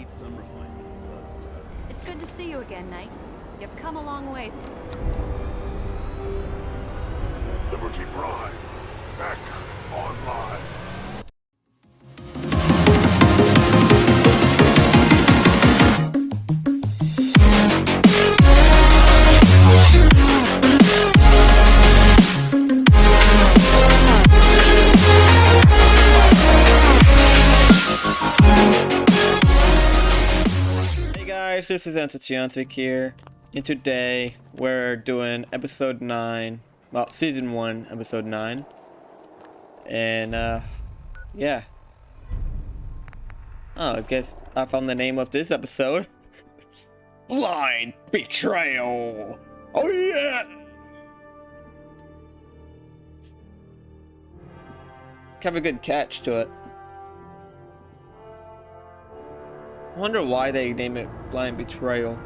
need some refinement, but It's good to see you again, Knight. You've come a long way. Liberty Prime, back online. This is Season1 here, and today we're doing episode 9, well, season 1, episode 9, and yeah. Oh, I guess I found the name of this episode. Blind Betrayal! Oh yeah! Have a good catch to it. I wonder why they name it Blind Betrayal.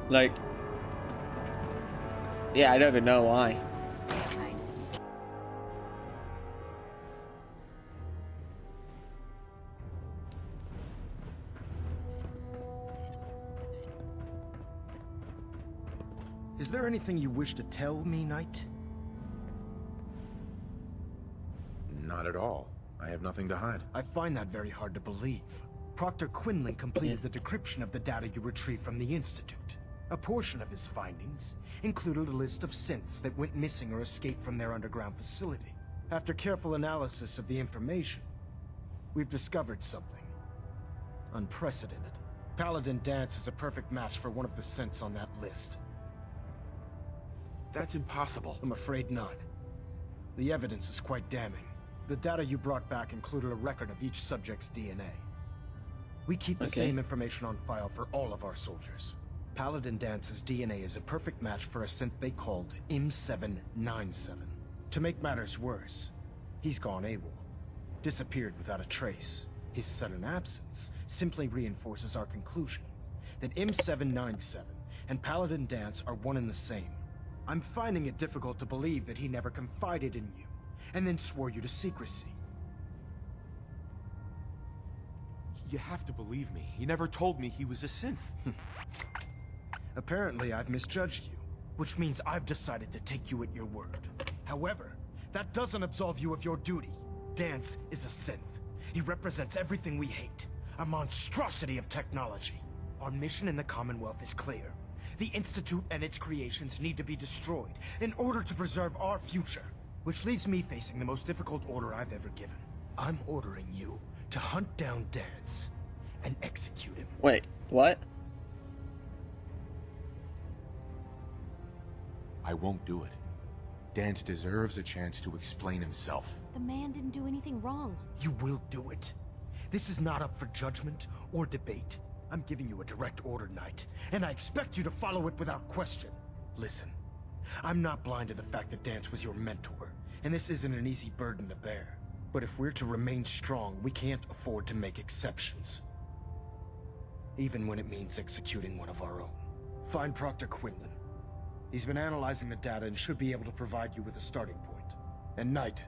Like, yeah, I don't even know why. Is there anything you wish to tell me, Knight? Not at all. I have nothing to hide. I find that very hard to believe. Proctor Quinlan completed the decryption of the data you retrieved from the Institute. A portion of his findings included a list of synths that went missing or escaped from their underground facility. After careful analysis of the information, we've discovered something unprecedented. Paladin Dance is a perfect match for one of the synths on that list. That's impossible. I'm afraid not. The evidence is quite damning. The data you brought back included a record of each subject's DNA. We keep the same information on file for all of our soldiers. Paladin Dance's DNA is a perfect match for a synth they called M797. To make matters worse, he's gone AWOL, disappeared without a trace. His sudden absence simply reinforces our conclusion that M797 and Paladin Dance are one and the same. I'm finding it difficult to believe that he never confided in you, and then swore you to secrecy. You have to believe me. He never told me he was a synth. Apparently, I've misjudged you, which means I've decided to take you at your word. However, that doesn't absolve you of your duty. Dance is a synth. He represents everything we hate, a monstrosity of technology. Our mission in the Commonwealth is clear. The Institute and its creations need to be destroyed in order to preserve our future. Which leaves me facing the most difficult order I've ever given. I'm ordering you to hunt down Dance and execute him. Wait, what? I won't do it. Dance deserves a chance to explain himself. The man didn't do anything wrong. You will do it. This is not up for judgment or debate. I'm giving you a direct order, Knight, and I expect you to follow it without question. Listen, I'm not blind to the fact that Dance was your mentor, and this isn't an easy burden to bear. But if we're to remain strong, we can't afford to make exceptions. Even when it means executing one of our own. Find Proctor Quinlan. He's been analyzing the data and should be able to provide you with a starting point. And Knight,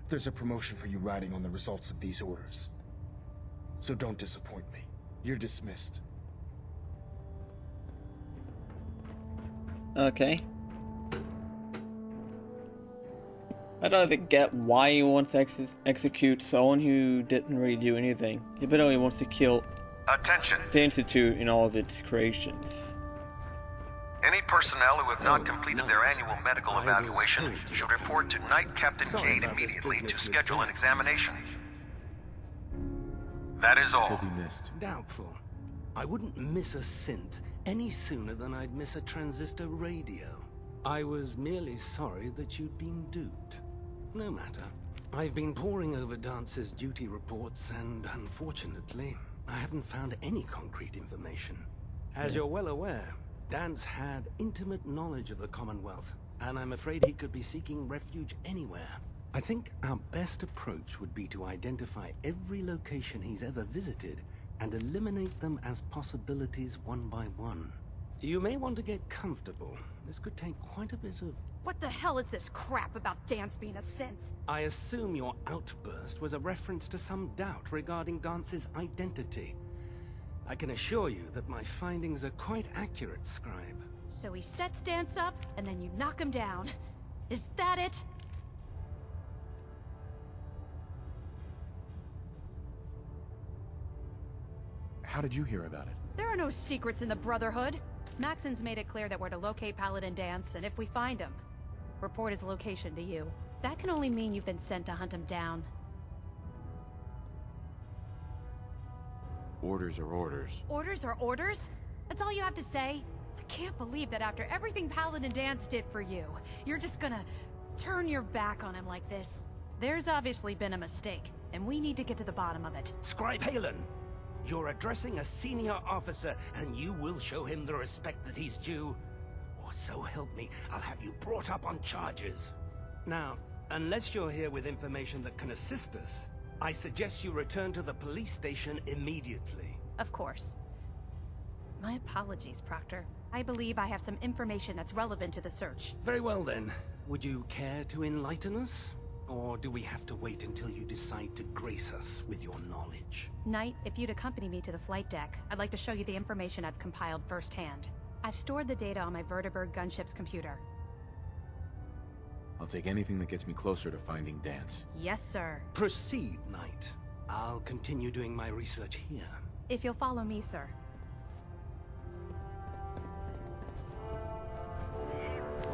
there's a promotion for you riding on the results of these orders. So don't disappoint me. You're dismissed. Okay. I don't get why he wants to execute someone who didn't really do anything. He only wants to kill the Institute and all of its creations. Any personnel who have not completed their annual medical evaluation should report to Knight Captain Cade immediately to schedule an examination. That is all. He'll be missed. Doubtful. I wouldn't miss a synth any sooner than I'd miss a transistor radio. I was merely sorry that you'd been duped. No matter. I've been poring over Dance's duty reports, and unfortunately, I haven't found any concrete information. As you're well aware, Dance had intimate knowledge of the Commonwealth, and I'm afraid he could be seeking refuge anywhere. I think our best approach would be to identify every location he's ever visited and eliminate them as possibilities one by one. You may want to get comfortable. This could take quite a bit of What the hell is this crap about Dance being a synth? I assume your outburst was a reference to some doubt regarding Dance's identity. I can assure you that my findings are quite accurate, Scribe. So he sets Dance up, and then you knock him down. Is that it? How did you hear about it? There are no secrets in the Brotherhood. Maxon's made it clear that we're to locate Paladin Dance, and if we find him, report his location to you. That can only mean you've been sent to hunt him down. Orders are orders. Orders are orders? That's all you have to say? I can't believe that after everything Paladin Dance did for you, you're just gonna turn your back on him like this. There's obviously been a mistake, and we need to get to the bottom of it. Scribe Halen, you're addressing a senior officer, and you will show him the respect that he's due. Or so help me, I'll have you brought up on charges. Now, unless you're here with information that can assist us, I suggest you return to the police station immediately. Of course. My apologies, Proctor. I believe I have some information that's relevant to the search. Very well then. Would you care to enlighten us? Or do we have to wait until you decide to grace us with your knowledge? Knight, if you'd accompany me to the flight deck, I'd like to show you the information I've compiled firsthand. I've stored the data on my Vertibird gunship's computer. I'll take anything that gets me closer to finding Dance. Yes, sir. Proceed, Knight. I'll continue doing my research here. If you'll follow me, sir.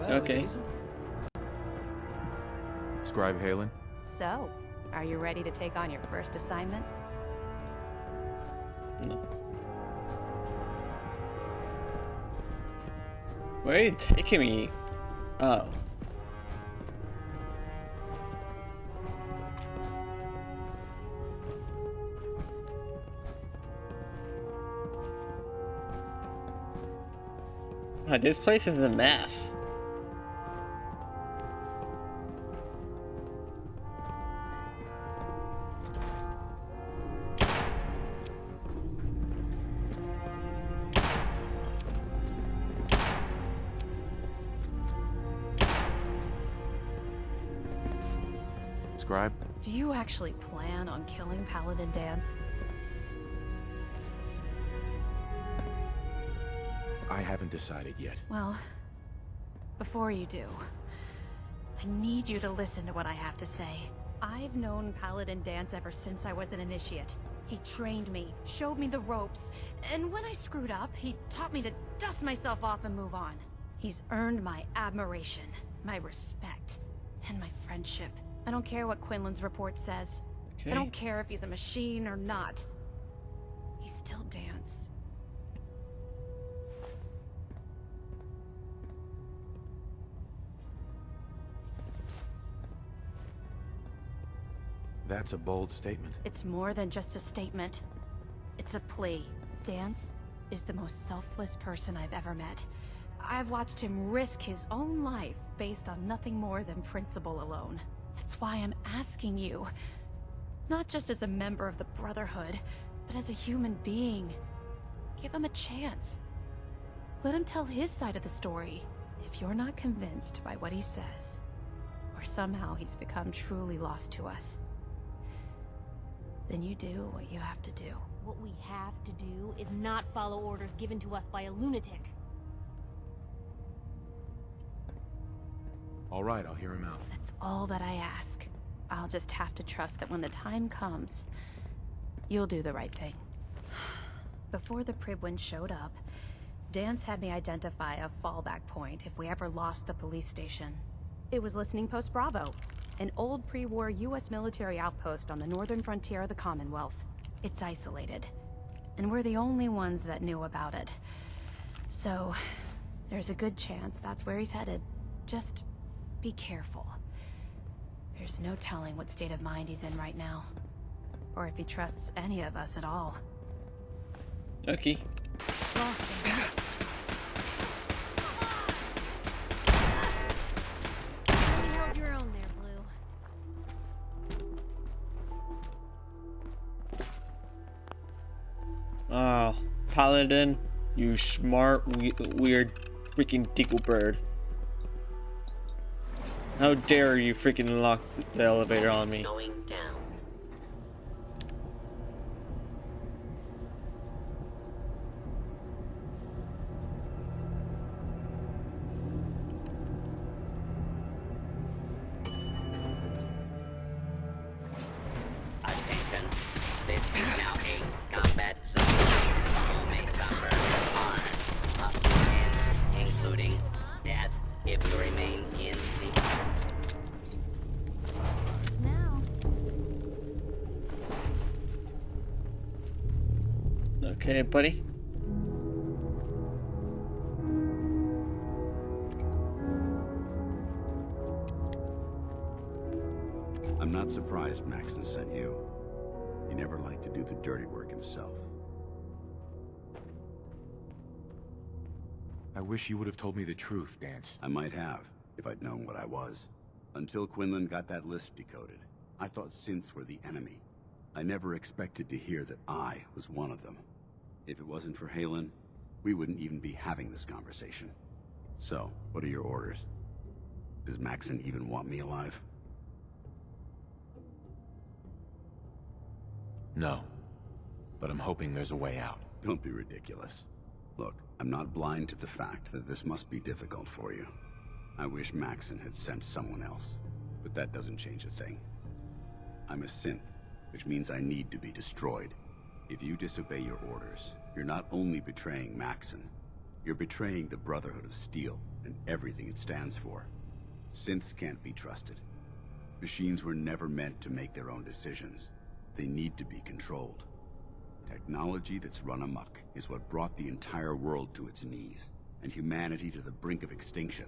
Okay. Scribe Halen? So, are you ready to take on your first assignment? No. Where are you taking me? Oh. God, this place is a mess. Scribe? Do you actually plan on killing Paladin Dance? I haven't decided yet. Well, before you do, I need you to listen to what I have to say. I've known Paladin Dance ever since I was an initiate. He trained me, showed me the ropes, and when I screwed up, he taught me to dust myself off and move on. He's earned my admiration, my respect, and my friendship. I don't care what Quinlan's report says. Okay. I don't care if he's a machine or not. He's still Dance. That's a bold statement. It's more than just a statement. It's a plea. Dance is the most selfless person I've ever met. I've watched him risk his own life based on nothing more than principle alone. That's why I'm asking you. Not just as a member of the Brotherhood, but as a human being. Give him a chance. Let him tell his side of the story. If you're not convinced by what he says, or somehow he's become truly lost to us, then you do what you have to do. What we have to do is not follow orders given to us by a lunatic. All right, I'll hear him out. That's all that I ask. I'll just have to trust that when the time comes, you'll do the right thing. Before the Pribwin showed up, Dance had me identify a fallback point if we ever lost the police station. It was Listening Post Bravo, an old pre-war US military outpost on the northern frontier of the Commonwealth. It's isolated, and we're the only ones that knew about it. So, there's a good chance that's where he's headed. Just be careful. There's no telling what state of mind he's in right now, or if he trusts any of us at all. Okay. You held your own there, Blue. Oh, Paladin, you smart, weird, freaking Dinklebird. How dare you freaking lock the elevator on me? Going down. Attention. This is now a combat zone. You may suffer harm up to and including death if you remain in the Now. Okay, buddy. I'm not surprised Maxon sent you. He never liked to do the dirty work himself. I wish you would have told me the truth, Dance. I might have, if I'd known what I was. Until Quinlan got that list decoded, I thought synths were the enemy. I never expected to hear that I was one of them. If it wasn't for Halen, we wouldn't even be having this conversation. So, what are your orders? Does Maxon even want me alive? No. But I'm hoping there's a way out. Don't be ridiculous. Look, I'm not blind to the fact that this must be difficult for you. I wish Maxon had sent someone else, but that doesn't change a thing. I'm a synth, which means I need to be destroyed. If you disobey your orders, you're not only betraying Maxon, you're betraying the Brotherhood of Steel and everything it stands for. Synths can't be trusted. Machines were never meant to make their own decisions. They need to be controlled. Technology that's run amok is what brought the entire world to its knees, and humanity to the brink of extinction.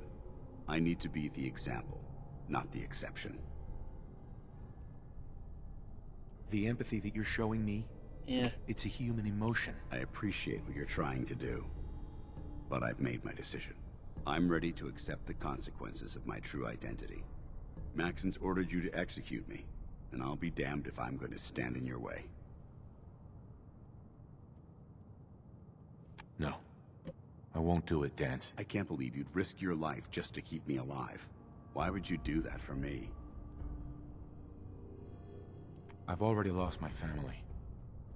I need to be the example, not the exception. The empathy that you're showing me, Yeah. it's a human emotion. I appreciate what you're trying to do, but I've made my decision. I'm ready to accept the consequences of my true identity. Maxon's ordered you to execute me, and I'll be damned if I'm going to stand in your way. No. I won't do it, Dance. I can't believe you'd risk your life just to keep me alive. Why would you do that for me? I've already lost my family.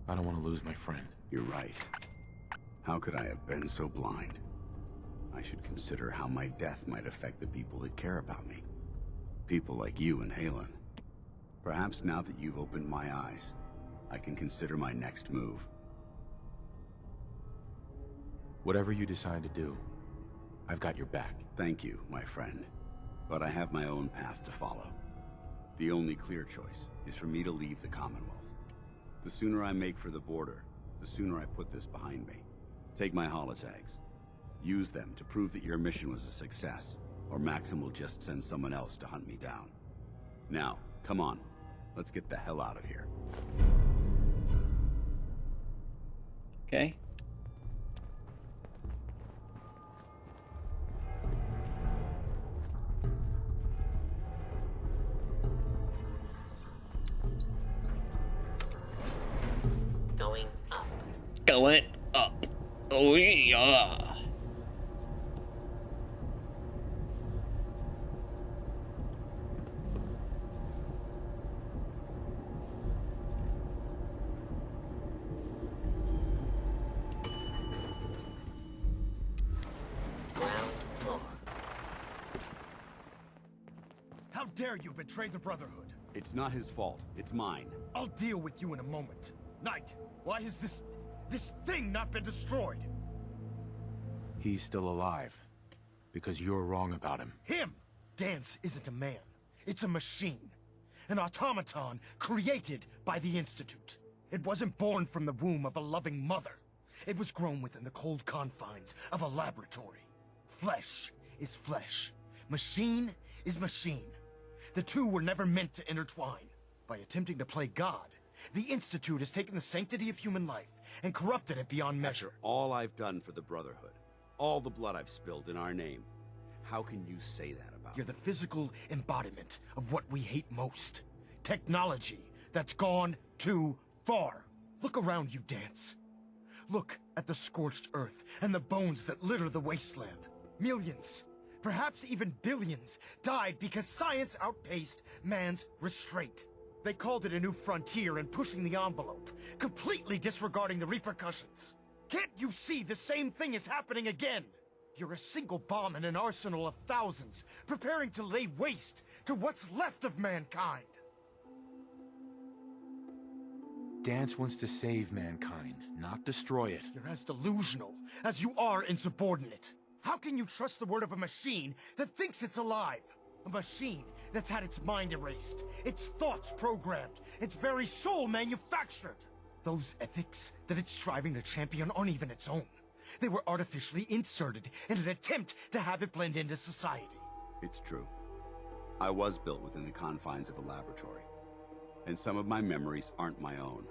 I don't want to lose my friend. You're right. How could I have been so blind? I should consider how my death might affect the people that care about me. People like you and Halen. Perhaps now that you've opened my eyes, I can consider my next move. Whatever you decide to do, I've got your back. Thank you, my friend. But I have my own path to follow. The only clear choice is for me to leave the Commonwealth. The sooner I make for the border, the sooner I put this behind me. Take my holotags. Use them to prove that your mission was a success, or Maxim will just send someone else to hunt me down. Now, come on. Let's get the hell out of here. Okay. Going up. Going up. Oh yeah. Ground floor. How dare you betray the Brotherhood? It's not his fault. It's mine. I'll deal with you in a moment. Knight, why has this thing not been destroyed? He's still alive. Because you're wrong about him. Him! Dance isn't a man. It's a machine. An automaton created by the Institute. It wasn't born from the womb of a loving mother. It was grown within the cold confines of a laboratory. Flesh is flesh. Machine is machine. The two were never meant to intertwine. By attempting to play God, the Institute has taken the sanctity of human life and corrupted it beyond measure. After all I've done for the Brotherhood, all the blood I've spilled in our name, how can you say that about You're me? the physical embodiment of what we hate most. Technology that's gone too far. Look around you, Dance. Look at the scorched earth and the bones that litter the wasteland. perhaps even billions, died because science outpaced man's restraint. They called it a new frontier and pushing the envelope, completely disregarding the repercussions. Can't you see the same thing is happening again? You're a single bomb in an arsenal of thousands, preparing to lay waste to what's left of mankind. Dance wants to save mankind, not destroy it. You're as delusional as you are insubordinate. How can you trust the word of a machine that thinks it's alive? A machine that's had its mind erased, its thoughts programmed, its very soul manufactured. Those ethics that it's striving to champion aren't even its own. They were artificially inserted in an attempt to have it blend into society. It's true. I was built within the confines of a laboratory, and some of my memories aren't my own.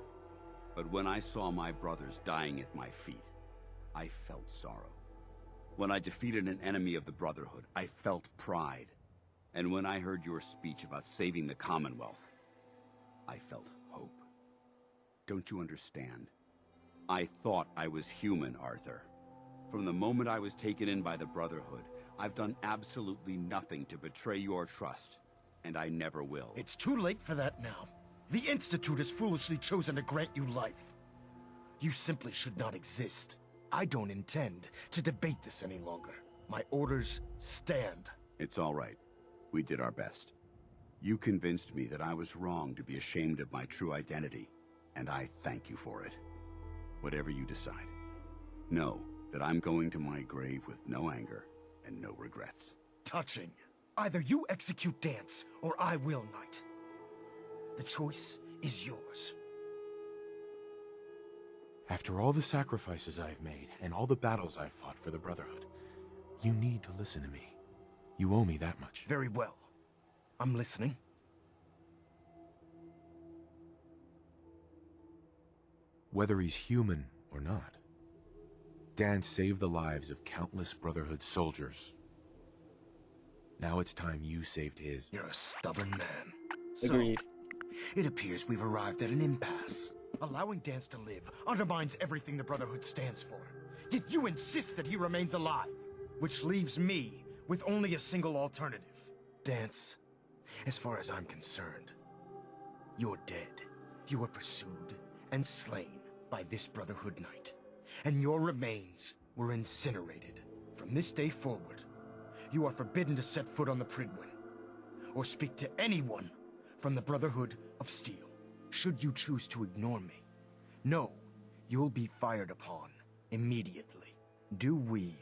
But when I saw my brothers dying at my feet, I felt sorrow. When I defeated an enemy of the Brotherhood, I felt pride. And when I heard your speech about saving the Commonwealth, I felt hope. Don't you understand? I thought I was human, Arthur. From the moment I was taken in by the Brotherhood, I've done absolutely nothing to betray your trust, and I never will. It's too late for that now. The Institute has foolishly chosen to grant you life. You simply should not exist. I don't intend to debate this any longer. My orders stand. It's all right. We did our best. You convinced me that I was wrong to be ashamed of my true identity, and I thank you for it. Whatever you decide, know that I'm going to my grave with no anger and no regrets. Touching. Either you execute Dance, or I will, Knight. The choice is yours. After all the sacrifices I've made, and all the battles I've fought for the Brotherhood, you need to listen to me. You owe me that much. Very well. I'm listening. Whether he's human or not, Dan saved the lives of countless Brotherhood soldiers. Now it's time you saved his. You're a stubborn man. Agreed. So, it appears we've arrived at an impasse. Allowing Dance to live undermines everything the Brotherhood stands for. Yet you insist that he remains alive, which leaves me with only a single alternative. Dance, as far as I'm concerned, you're dead. You were pursued and slain by this Brotherhood Knight, and your remains were incinerated. From this day forward, you are forbidden to set foot on the Pridwin, or speak to anyone from the Brotherhood of Steel. Should you choose to ignore me, know you'll be fired upon immediately. Do we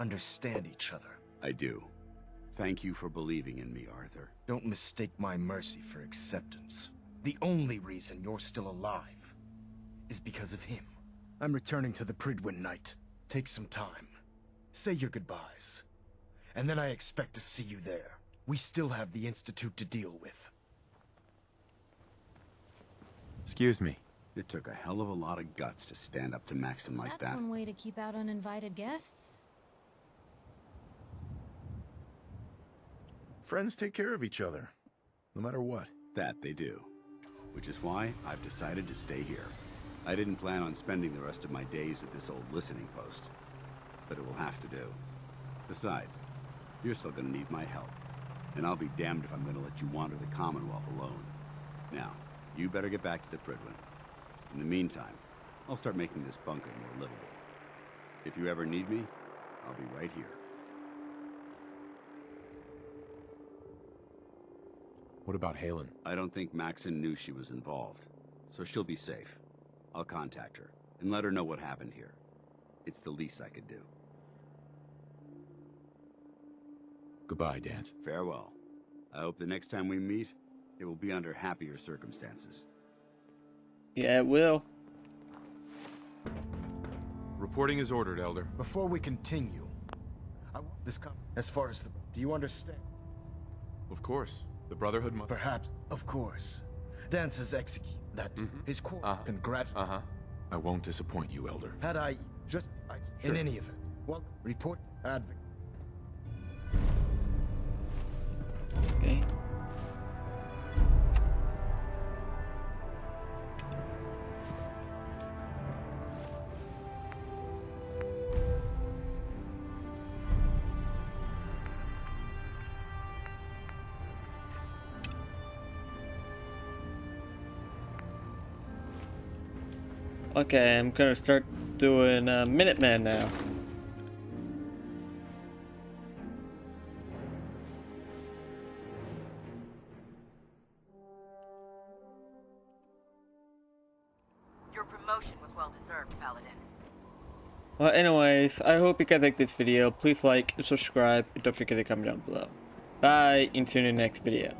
understand each other? I do. Thank you for believing in me, Arthur. Don't mistake my mercy for acceptance. The only reason you're still alive is because of him. I'm returning to the Pridwin Knight. Take some time. Say your goodbyes. And then I expect to see you there. We still have the Institute to deal with. Excuse me. It took a hell of a lot of guts to stand up to Maxon like That's that. one way to keep out uninvited guests. Friends take care of each other, no matter what. That they do. Which is why I've decided to stay here. I didn't plan on spending the rest of my days at this old listening post, but it will have to do. Besides, you're still gonna need my help, and I'll be damned if I'm gonna let you wander the Commonwealth alone. Now, you better get back to the Pridwin. In the meantime, I'll start making this bunker more livable. If you ever need me, I'll be right here. What about Halen? I don't think Maxon knew she was involved, so she'll be safe. I'll contact her and let her know what happened here. It's the least I could do. Goodbye, Dance. Farewell. I hope the next time we meet, it will be under happier circumstances. Yeah, it will. Reporting is ordered, Elder. Before we continue, as far as do you understand? Of course. The Brotherhood must... Perhaps, of course. Dance has executed that. His core. I won't disappoint you, Elder. Had I just... Sure. In any event. Well, report advocate. Okay. Okay, I'm gonna start doing Minuteman now. Your promotion was well deserved, Paladin. Well, anyways, I hope you guys like this video. Please like and subscribe, and don't forget to comment down below. Bye, and see you in the next video.